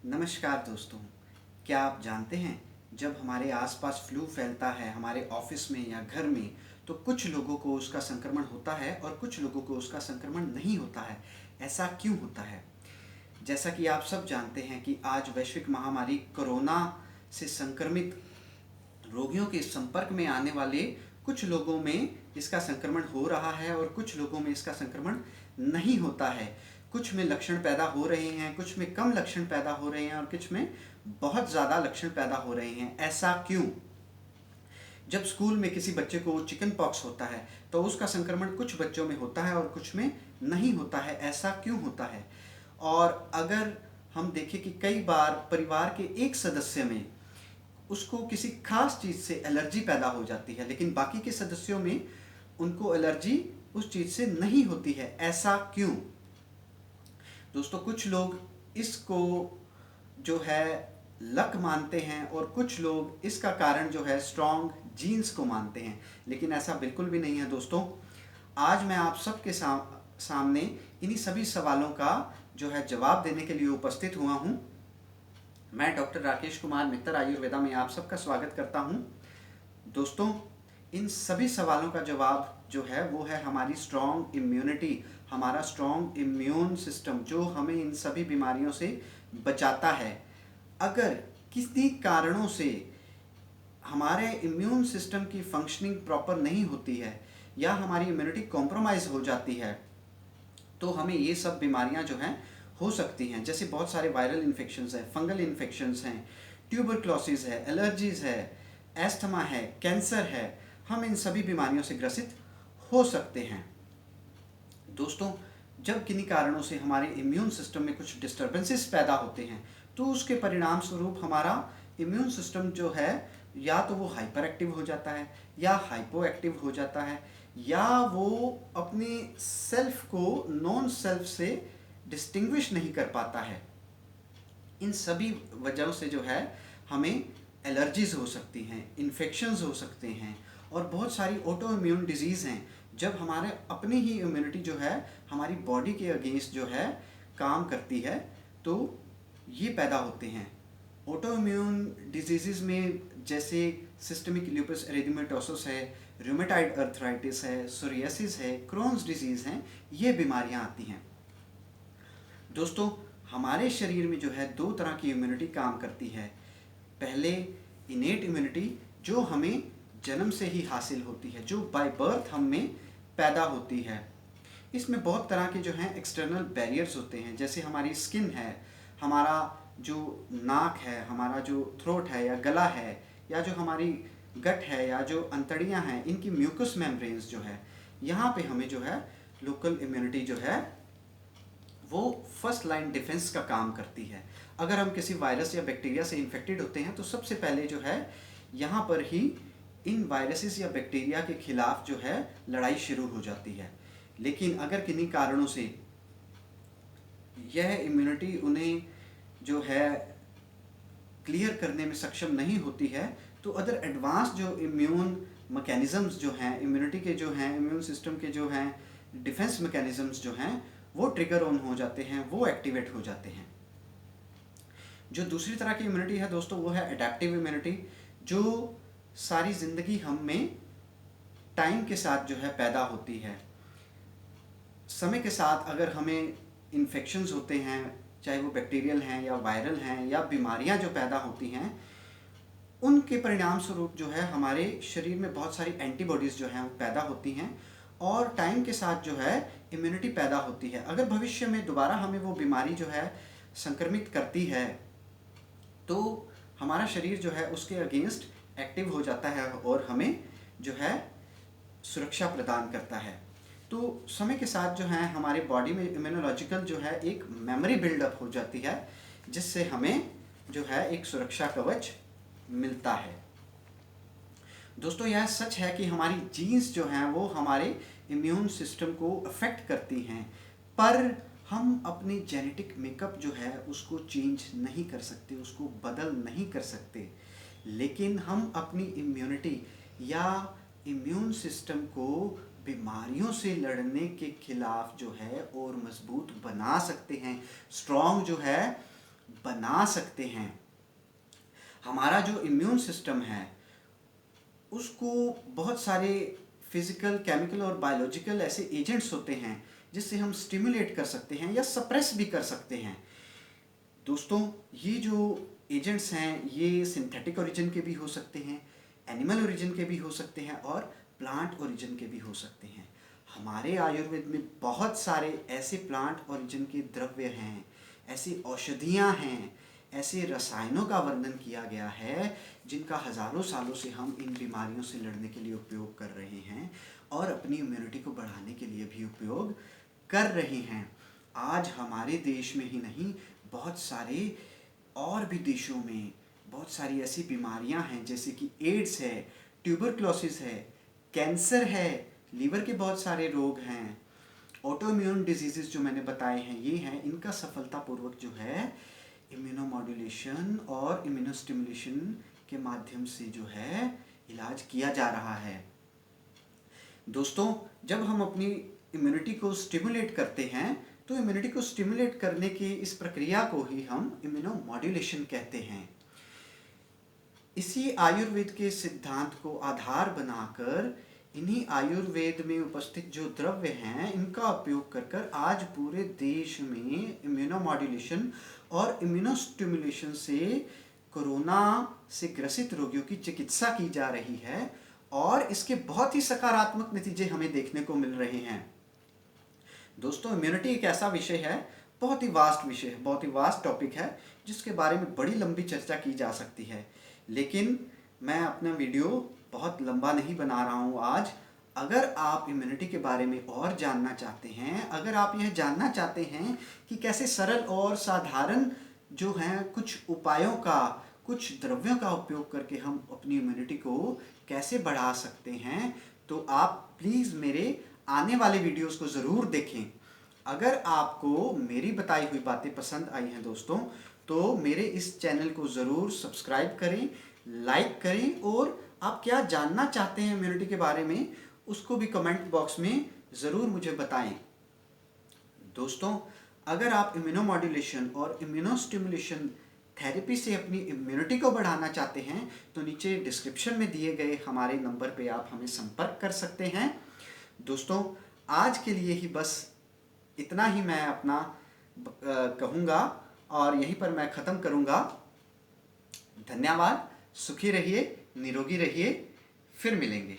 नमस्कार दोस्तों। क्या आप जानते हैं, जब हमारे आसपास फ्लू फैलता है हमारे ऑफिस में या घर में, तो कुछ लोगों को उसका संक्रमण होता है और कुछ लोगों को उसका संक्रमण नहीं होता है। ऐसा क्यों होता है? जैसा कि आप सब जानते हैं कि आज वैश्विक महामारी कोरोना से संक्रमित रोगियों के संपर्क में आने वाले कुछ लोगों में इसका संक्रमण हो रहा है और कुछ लोगों में इसका संक्रमण नहीं होता है। कुछ में लक्षण पैदा हो रहे हैं, कुछ में कम लक्षण पैदा हो रहे हैं और कुछ में बहुत ज़्यादा लक्षण पैदा हो रहे हैं। ऐसा क्यों? जब स्कूल में किसी बच्चे को चिकन पॉक्स होता है तो उसका संक्रमण कुछ बच्चों में होता है और कुछ में नहीं होता है। ऐसा क्यों होता है? और अगर हम देखें कि कई बार परिवार के एक सदस्य में उसको किसी खास चीज़ से एलर्जी पैदा हो जाती है, लेकिन बाकी के सदस्यों में उनको एलर्जी उस चीज़ से नहीं होती है। ऐसा क्यों? दोस्तों, कुछ लोग इसको जो है लक मानते हैं और कुछ लोग इसका कारण जो है स्ट्रॉन्ग जीन्स को मानते हैं, लेकिन ऐसा बिल्कुल भी नहीं है दोस्तों। आज मैं आप सबके सामने इन्हीं सभी सवालों का जो है जवाब देने के लिए उपस्थित हुआ हूँ। मैं डॉक्टर राकेश कुमार मित्तर आयुर्वेदा में आप सबका स्वागत करता हूँ। दोस्तों, इन सभी सवालों का जवाब जो है वो है हमारी स्ट्रॉन्ग इम्यूनिटी, हमारा स्ट्रॉन्ग इम्यून सिस्टम जो हमें इन सभी बीमारियों से बचाता है। अगर किसी कारणों से हमारे इम्यून सिस्टम की फंक्शनिंग प्रॉपर नहीं होती है या हमारी इम्यूनिटी कॉम्प्रोमाइज़ हो जाती है तो हमें ये सब बीमारियां जो हैं हो सकती हैं। जैसे बहुत सारे वायरल इन्फेक्शंस हैं, फंगल इन्फेक्शंस हैं, ट्यूबरक्लोसिस है, एलर्जीज़ है, एस्थमा है, कैंसर है। हम इन सभी बीमारियों से ग्रसित हो सकते हैं। दोस्तों, जब किन्हीं कारणों से हमारे इम्यून सिस्टम में कुछ डिस्टर्बेंसेस पैदा होते हैं तो उसके परिणाम स्वरूप हमारा इम्यून सिस्टम जो है या तो वो हाइपर एक्टिव हो जाता है या हाइपो एक्टिव हो जाता है या वो अपने सेल्फ को नॉन सेल्फ से डिस्टिंग्विश नहीं कर पाता है। इन सभी वजहों से जो है हमें एलर्जीज़ हो सकती हैं, इन्फेक्शंस हो सकते हैं और बहुत सारी ऑटो इम्यून डिजीज़ हैं। जब हमारे अपनी ही इम्यूनिटी जो है हमारी बॉडी के अगेंस्ट जो है काम करती है तो ये पैदा होते हैं। ऑटो इम्यून डिजीज़ में जैसे सिस्टमिक ल्यूपस एरिथेमेटोसस है, रूमेटाइड अर्थराइटिस है, सोरियासिस है, क्रोन्स डिजीज़ हैं, ये बीमारियां आती हैं। दोस्तों, हमारे शरीर में जो है दो तरह की इम्यूनिटी काम करती है। पहले इनेट इम्यूनिटी जो हमें जन्म से ही हासिल होती है, जो बाय बर्थ हम में पैदा होती है। इसमें बहुत तरह के जो हैं एक्सटर्नल बैरियर्स होते हैं, जैसे हमारी स्किन है, हमारा जो नाक है, हमारा जो थ्रोट है या गला है, या जो हमारी गट है या जो अंतड़ियाँ हैं, इनकी म्यूकस मेम्ब्रेन्स जो है, यहाँ पे हमें जो है लोकल इम्यूनिटी जो है वो फर्स्ट लाइन डिफेंस का काम करती है। अगर हम किसी वायरस या बैक्टीरिया से इन्फेक्टेड होते हैं तो सबसे पहले जो है यहाँ पर ही इन वायरसेस या बैक्टीरिया के खिलाफ जो है लड़ाई शुरू हो जाती है। लेकिन अगर किन्हीं कारणों से यह इम्यूनिटी उन्हें जो है क्लियर करने में सक्षम नहीं होती है तो अदर एडवांस जो इम्यून मैकेनिज़म्स जो हैं, इम्यूनिटी के जो हैं, इम्यून सिस्टम के जो हैं डिफेंस मैकेनिज़म्स जो हैं वो ट्रिगर ऑन हो जाते हैं, वो एक्टिवेट हो जाते हैं। जो दूसरी तरह की इम्यूनिटी है दोस्तों वो है एडेप्टिव इम्यूनिटी, जो सारी ज़िंदगी हम में टाइम के साथ जो है पैदा होती है। समय के साथ अगर हमें इन्फेक्शंस होते हैं, चाहे वो बैक्टीरियल हैं या वायरल हैं या बीमारियां जो पैदा होती हैं, उनके परिणाम स्वरूप जो है हमारे शरीर में बहुत सारी एंटीबॉडीज़ जो हैं वो पैदा होती हैं और टाइम के साथ जो है इम्यूनिटी पैदा होती है। अगर भविष्य में दोबारा हमें वो बीमारी जो है संक्रमित करती है तो हमारा शरीर जो है उसके अगेंस्ट एक्टिव हो जाता है और हमें जो है सुरक्षा प्रदान करता है। तो समय के साथ जो है हमारे बॉडी में इम्यूनोलॉजिकल जो है एक मेमोरी बिल्डअप हो जाती है जिससे हमें जो है एक सुरक्षा कवच मिलता है। दोस्तों, यह सच है कि हमारी जीन्स जो हैं वो हमारे इम्यून सिस्टम को अफेक्ट करती हैं, पर हम अपनी जेनेटिक मेकअप जो है उसको चेंज नहीं कर सकते, उसको बदल नहीं कर सकते। लेकिन हम अपनी इम्यूनिटी या इम्यून सिस्टम को बीमारियों से लड़ने के खिलाफ जो है और मजबूत बना सकते हैं। स्ट्रॉन्ग जो है बना सकते हैं। हमारा जो इम्यून सिस्टम है उसको बहुत सारे फिजिकल, केमिकल और बायोलॉजिकल ऐसे एजेंट्स होते हैं जिससे हम स्टिमुलेट कर सकते हैं या सप्रेस भी कर सकते हैं। दोस्तों, ये जो एजेंट्स हैं ये सिंथेटिक ओरिजिन के भी हो सकते हैं, एनिमल ओरिजिन के भी हो सकते हैं और प्लांट ओरिजिन के भी हो सकते हैं। हमारे आयुर्वेद में बहुत सारे ऐसे प्लांट ओरिजिन के द्रव्य हैं, ऐसी औषधियाँ हैं, ऐसे रसायनों का वर्णन किया गया है जिनका हज़ारों सालों से हम इन बीमारियों से लड़ने के लिए उपयोग कर रहे हैं और अपनी इम्यूनिटी को बढ़ाने के लिए भी उपयोग कर रहे हैं। आज हमारे देश में ही नहीं, बहुत सारे और भी देशों में बहुत सारी ऐसी बीमारियां हैं जैसे कि एड्स है, ट्यूबरक्लोसिस है, कैंसर है, लीवर के बहुत सारे रोग हैं, ऑटोइम्यून डिजीजेस जो मैंने बताए हैं ये हैं। इनका सफलतापूर्वक जो है इम्यूनोमॉड्यूलेशन और इम्यूनोस्टिमुलेशन के माध्यम से जो है इलाज किया जा रहा है। दोस्तों, जब हम अपनी इम्यूनिटी को स्टिमुलेट करते हैं तो इम्यूनिटी को स्टिमुलेट करने की इस प्रक्रिया को ही हम इम्यूनोमॉड्यूलेशन कहते हैं। इसी आयुर्वेद के सिद्धांत को आधार बनाकर इन्हीं आयुर्वेद में उपस्थित जो द्रव्य हैं इनका उपयोग कर कर आज पूरे देश में इम्यूनोमॉड्यूलेशन और इम्यूनोस्टिमुलेशन से कोरोना से ग्रसित रोगियों की चिकित्सा की जा रही है और इसके बहुत ही सकारात्मक नतीजे हमें देखने को मिल रहे हैं। दोस्तों, इम्यूनिटी एक ऐसा विषय है, बहुत ही वास्ट विषय है, बहुत ही वास्ट टॉपिक है जिसके बारे में बड़ी लंबी चर्चा की जा सकती है, लेकिन मैं अपना वीडियो बहुत लंबा नहीं बना रहा हूँ आज। अगर आप इम्यूनिटी के बारे में और जानना चाहते हैं, अगर आप यह जानना चाहते हैं कि कैसे सरल और साधारण जो हैं कुछ उपायों का, कुछ द्रव्यों का उपयोग करके हम अपनी इम्यूनिटी को कैसे बढ़ा सकते हैं, तो आप प्लीज़ मेरे आने वाले वीडियोस को ज़रूर देखें। अगर आपको मेरी बताई हुई बातें पसंद आई हैं दोस्तों, तो मेरे इस चैनल को ज़रूर सब्सक्राइब करें, लाइक करें और आप क्या जानना चाहते हैं इम्यूनिटी के बारे में उसको भी कमेंट बॉक्स में ज़रूर मुझे बताएं। दोस्तों, अगर आप इम्यूनोमॉड्यूलेशन और इम्यूनोस्टिमुलेशन थेरेपी से अपनी इम्यूनिटी को बढ़ाना चाहते हैं तो नीचे डिस्क्रिप्शन में दिए गए हमारे नंबर पे आप हमें संपर्क कर सकते हैं। दोस्तों, आज के लिए ही बस इतना ही मैं अपना कहूँगा और यहीं पर मैं ख़त्म करूँगा। धन्यवाद, सुखी रहिए, निरोगी रहिए, फिर मिलेंगे।